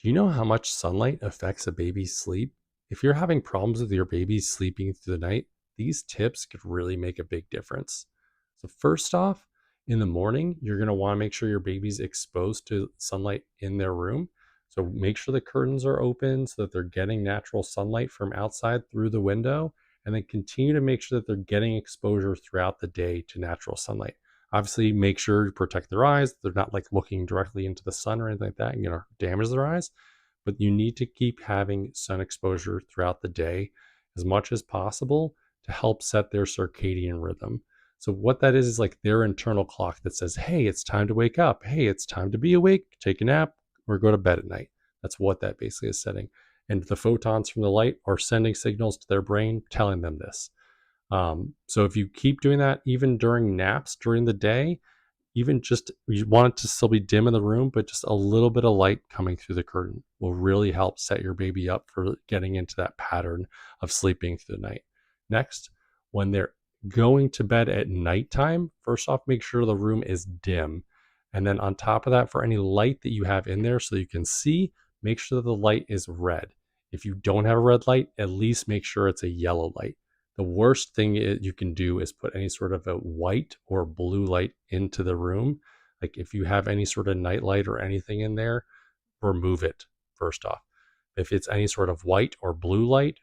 Do you know how much sunlight affects a baby's sleep? If you're having problems with your baby sleeping through the night, these tips could really make a big difference. So, first off, in the morning, you're going to want to make sure your baby's exposed to sunlight in their room. So, make sure the curtains are open so that they're getting natural sunlight from outside through the window. And then continue to make sure that they're getting exposure throughout the day to natural sunlight. Obviously, make sure you protect their eyes. They're not like looking directly into the sun or anything like that and damage their eyes. But you need to keep having sun exposure throughout the day as much as possible to help set their circadian rhythm. So what that is like their internal clock that says, hey, it's time to wake up. Hey, it's time to be awake, take a nap, or go to bed at night. That's what that basically is setting. And the photons from the light are sending signals to their brain telling them this. So if you keep doing that, even during naps during the day, even just you want it to still be dim in the room, but just a little bit of light coming through the curtain will really help set your baby up for getting into that pattern of sleeping through the night. Next, when they're going to bed at nighttime, first off, make sure the room is dim. And then on top of that, for any light that you have in there so you can see, make sure that the light is red. If you don't have a red light, at least make sure it's a yellow light. The worst thing you can do is put any sort of a white or blue light into the room. Like if you have any sort of night light or anything in there, remove it first off. If it's any sort of white or blue light,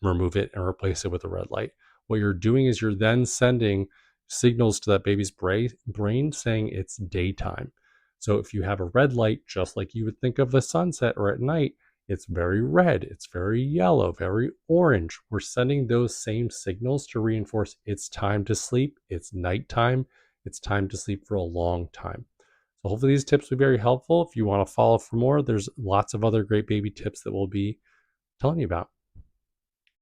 remove it and replace it with a red light. What you're doing is you're then sending signals to that baby's brain saying it's daytime. So if you have a red light, just like you would think of the sunset or at night, it's very red, it's very yellow, very orange. We're sending those same signals to reinforce it's time to sleep, it's nighttime, it's time to sleep for a long time. So hopefully these tips will be very helpful. If you want to follow for more, there's lots of other great baby tips that we'll be telling you about.